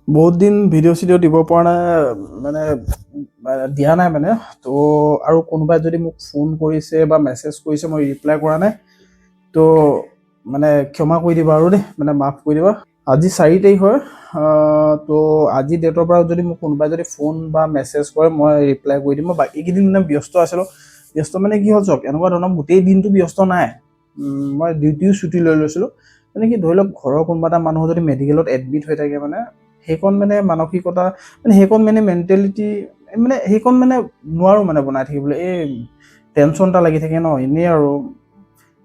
বহুত দিন ভিডিঅ' দিব পৰা নাই মানে দিয়া নাই মানে তো আৰু কোনোবাই যদি মোক ফোন কৰিছে বা মেছেজ কৰিছে মই ৰিপ্লাই কৰা নাই তো মানে ক্ষমা কৰি দিবা আৰু দেই মানে মাফ কৰি দিবা। আজি 4 তাৰিখ হয় তো আজি ডেটৰ পৰা যদি মোক কোনোবাই যদি ফোন বা মেছেজ কৰে মই ৰিপ্লাই কৰি দিম। মই বাকীকেইদিন মানে ব্যস্ত আছিলোঁ। ব্যস্ত মানে কি হ'ল চাওক এনেকুৱা ধৰণৰ গোটেই দিনটো ব্যস্ত নাই। মই ডিউটিও ছুটি লৈ লৈছিলোঁ। মানে কি ধৰি লওক ঘৰৰ কোনোবা এটা মানুহ যদি মেডিকেলত এডমিট হৈ থাকে মানে সেইকণ মানে মানসিকতা মানে সেইকণ মানে মেণ্টেলিটি মানে সেইকণ মানে নোৱাৰোঁ মানে বনাই থাকিবলৈ। এই টেনশ্যন এটা লাগি থাকে ন, এনেই আৰু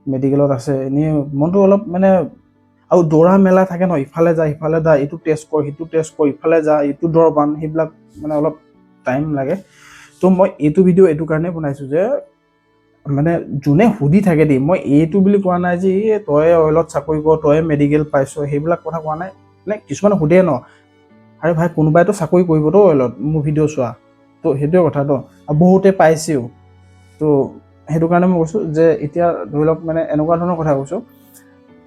মেডিকেলত আছে এনেই মনটো অলপ মানে আৰু দৌৰা মেলা থাকে ন, ইফালে যা সিফালে যা, এইটো টেষ্ট কৰ সিটো টেষ্ট কৰ, ইফালে যা এইটো দৰৱ আন, সেইবিলাক মানে অলপ টাইম লাগে। তো মই এইটো ভিডিঅ' এইটো কাৰণে বনাইছোঁ যে মানে যোনে সুধি থাকে দেই, মই এইটো বুলি কোৱা নাই যে এই তই অইলত চাকৰি কৰ, তই মেডিকেল পাইছ, সেইবিলাক কথা কোৱা নাই। মানে কিছুমানে সুধে ন, আৰে ভাই কোনোবাইতো চাকৰি কৰিবতো অইলত মোৰ ভিডিঅ' চোৱা, তো সেইটোৱে কথাটো। আৰু বহুতে পাইছেও। তো সেইটো কাৰণে মই কৈছোঁ যে এতিয়া ধৰি লওক মানে এনেকুৱা ধৰণৰ কথা কৈছোঁ।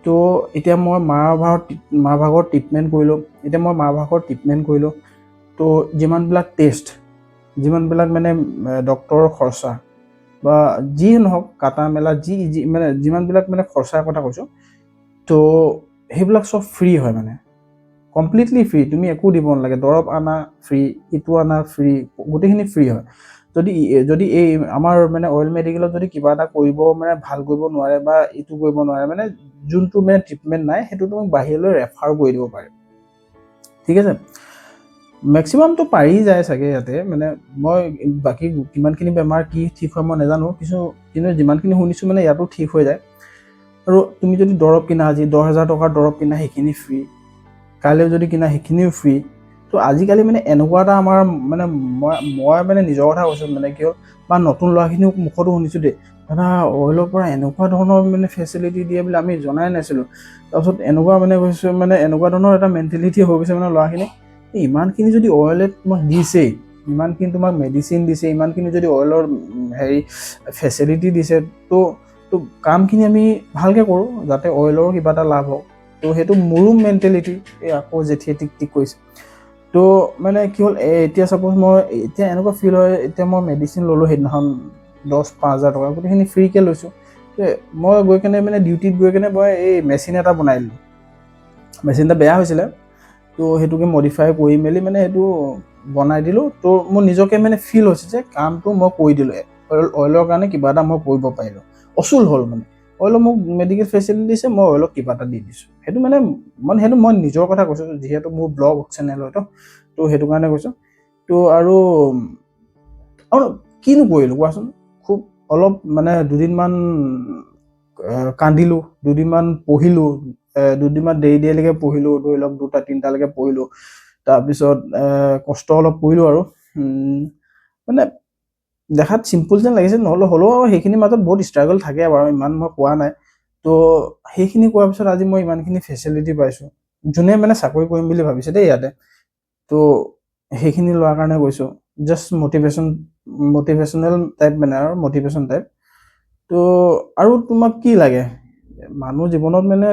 তো এতিয়া মই মাৰ ভাগৰ ট্ৰিটমেণ্ট কৰিলোঁ। তো যিমানবিলাক টেষ্ট, যিমানবিলাক মানে ডক্টৰৰ খৰচা বা যি নহওক কাটা মেলা যি মানে যিমানবিলাক মানে খৰচাৰ কথা কৈছোঁ, তো সেইবিলাক চব ফ্ৰী হয় মানে কমপ্লিটলি ফ্ৰী। তুমি একো দিব নালাগে। দৰৱ আনা ফ্ৰী, ইটো আনা ফ্ৰী, গোটেইখিনি ফ্ৰী হয়। যদি এই আমাৰ মানে অইল মেডিকেলত যদি কিবা এটা কৰিব মানে ভাল কৰিব নোৱাৰে বা ইটো কৰিব নোৱাৰে মানে যোনটো মানে ট্ৰিটমেণ্ট নাই সেইটো তোমাক বাহিৰলৈ ৰেফাৰ কৰি দিব পাৰে। ঠিক আছে, মেক্সিমামটো পাৰি যায় চাগে ইয়াতে। মানে মই বাকী কিমানখিনি বেমাৰ কি ঠিক হয় মই নাজানো, কিন্তু যিমানখিনি শুনিছোঁ মানে ইয়াতো ঠিক হৈ যায়। আৰু তুমি যদি দৰৱ কিনা, আজি 10,000 টকাৰ দৰৱ কিনা সেইখিনি ফ্ৰী, কাইলৈ যদি কিনা সেইখিনিও ফ্ৰী। তো আজিকালি মানে এনেকুৱা এটা আমাৰ মানে মই মানে নিজৰ কথা কৈছোঁ, মানে কি হ'ল বা নতুন ল'ৰাখিনিও মুখতো শুনিছোঁ দেই, দাদা অইলৰ পৰা এনেকুৱা ধৰণৰ মানে ফেচিলিটি দিয়ে বুলি আমি জনাই নাছিলোঁ। তাৰপিছত এনেকুৱা মানে কৈছোঁ, মানে এনেকুৱা ধৰণৰ এটা মেণ্টেলিটি হৈ গৈছে মানে ল'ৰাখিনি, ইমানখিনি যদি অইলে তোমাক দিছেই, ইমানখিনি তোমাক মেডিচিন দিছে, ইমানখিনি যদি অইলৰ ফেচিলিটি দিছে, তো কামখিনি আমি ভালকৈ কৰোঁ যাতে অইলৰো কিবা এটা লাভ হওক। তো সেইটো মোৰো মেণ্টেলিটি। এই আকৌ জেঠিয়ে টিক কৰিছে। তো মানে কি হ'ল এতিয়া ছাপ'জ মই এতিয়া এনেকুৱা ফিল হয়, এতিয়া মই মেডিচিন ল'লোঁ সেইদিনাখন 5,000 টকা, গোটেইখিনি ফ্ৰীকৈ লৈছোঁ। মই গৈ কেনে মানে ডিউটিত গৈ কেনে মই এই মেচিন এটা বনাই দিলোঁ। মেচিন এটা বেয়া হৈছিলে, তো সেইটোকে মডিফাই কৰি মেলি মানে সেইটো বনাই দিলোঁ। তো মোৰ নিজকে মানে ফিল হৈছে যে কামটো মই কৰি দিলোঁ, অইলৰ কাৰণে কিবা এটা মই কৰিব পাৰিলোঁ, অচুল হ'ল মানে। অইলত মোক মেডিকেল ফেচিলিটি দিছে, মই অইলক কিবা এটা দি দিছোঁ। সেইটো মানে সেইটো মই নিজৰ কথা কৈছোঁ, যিহেতু মোৰ ব্লগ চেনেল হয়তো, তো সেইটো কাৰণে কৈছোঁ। তো আৰু কিনো কৰিলোঁ কোৱাচোন, খুব অলপ মানে দুদিনমান কান্দিলোঁ, দুদিনমান পঢ়িলোঁ, দুদিনমান দেৰিলৈকে পঢ়িলোঁ, ধৰি লওক 2টা-3টালৈকে পঢ়িলোঁ। তাৰপিছত কষ্ট অলপ কৰিলোঁ আৰু মানে দেখাত চিম্পুল যেন লাগিছে, হ'লেও সেইখিনিৰ মাজত বহুত ষ্ট্ৰাগল থাকে বাৰু, ইমান মই কোৱা নাই। তো সেইখিনি কৰাৰ পিছত আজি মই ইমানখিনি ফেচিলিটি পাইছোঁ। যোনে মানে চাকৰি কৰিম বুলি ভাবিছে দেই ইয়াতে, তো সেইখিনি লোৱাৰ কাৰণে কৈছোঁ। জাষ্ট মটিভেশ্যনেল টাইপ মানে আৰু মটিভেশ্যন টাইপ। তো আৰু তোমাক কি লাগে মানুহ জীৱনত মানে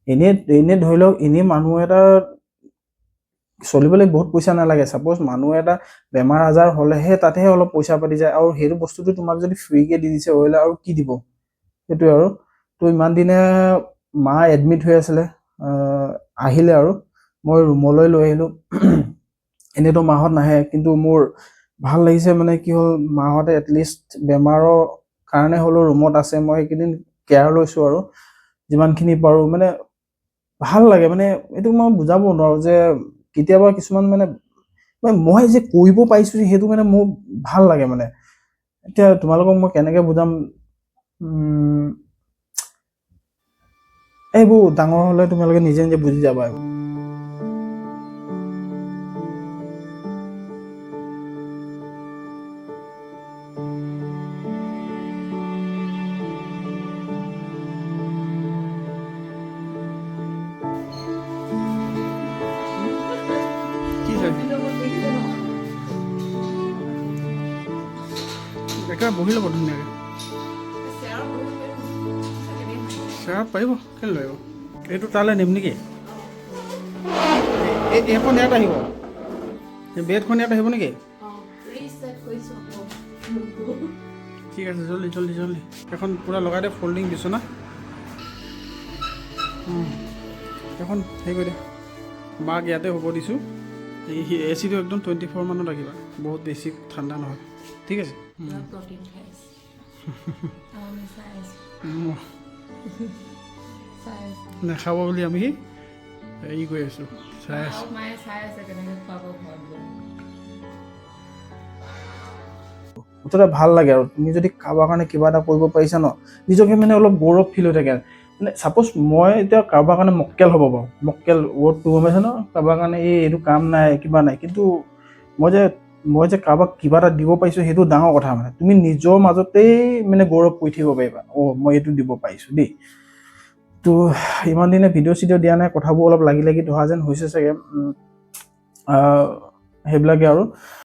এনেই ধৰি লওক, এনেই মানুহ এটা চলিবলৈ বহুত পইচা নালাগে। ছাপ'জ মানুহ এটা বেমাৰ আজাৰ হ'লেহে তাতেহে অলপ পইচা পাতি যায়, আৰু সেইটো বস্তুটো তোমাক যদি ফ্ৰীকৈ দি দিছে অইলে আৰু কি দিব, সেইটোৱে আৰু। তো ইমান দিনে মা এডমিট হৈ আছিলে, আহিলে আৰু মই ৰুমলৈ লৈ আহিলোঁ। এনেইতো মাহঁত নাহে, কিন্তু মোৰ ভাল লাগিছে মানে কি হ'ল, মাহঁতে এটলিষ্ট বেমাৰৰ কাৰণে হ'লেও ৰুমত আছে। মই সেইকেইদিন কেয়াৰ লৈছোঁ আৰু যিমানখিনি পাৰোঁ মানে ভাল লাগে। মানে এইটো মই বুজাব নোৱাৰোঁ যে কেতিয়াবা কিছুমান মানে মই যে কৰিব পাৰিছোঁ সেইটো মানে মোৰ ভাল লাগে মানে। এতিয়া তোমালোকক মই কেনেকৈ বুজাম, এইবোৰ ডাঙৰ হ'লে তোমালোকে নিজে নিজে বুজি যাবা। একেবাৰে বহি ল'ব ধুনীয়াকৈ, চেয়াৰত পাৰিব, কেলৈ লাগিব। এইটো তালৈ নিম নেকি? এইখন ইয়াত আহিব বেডখন ইয়াত আহিব নেকি ঠিক আছে জলদি জলদি জলদি এখন পূৰা লগাই দে ফল্ডিং বিচনা এখন হেৰি কৰি দে মাক ইয়াতে হ'ব দিছোঁ এই এচিটো একদম 24 মানত ৰাখিবা বহুত বেছি ঠাণ্ডা নহয় ঠিক আছে নাখাব বুলি আমি হেৰি কৰি আছোঁ চাই আছোঁ মুঠতে ভাল লাগে আৰু তুমি যদি কাৰোবাৰ কাৰণে কিবা এটা কৰিব পাৰিছা ন নিজকে মানে অলপ গৌৰৱ ফিল হৈ থাকে মানে ছাপ'জ মই এতিয়া কাৰোবাৰ কাৰণে মক্কেল হ'ব পাৰোঁ মক্কেল ৱৰ্ডটো গম পাইছা ন কাৰোবাৰ কাৰণে এইটো কাম নাই কিবা নাই কিন্তু মই যে কাৰোবাক কিবা এটা দিব পাৰিছোঁ সেইটো ডাঙৰ কথা মানে তুমি নিজৰ মাজতেই মানে গৌৰৱ কৰি থাকিব পাৰিবা মই এইটো দিব পাৰিছোঁ দেই তো ইমান দিনে ভিডিঅ' চিডিঅ' দিয়া নাই কথাবোৰ অলপ লাগি ধৰা যেন হৈছে চাগে সেইবিলাকে আৰু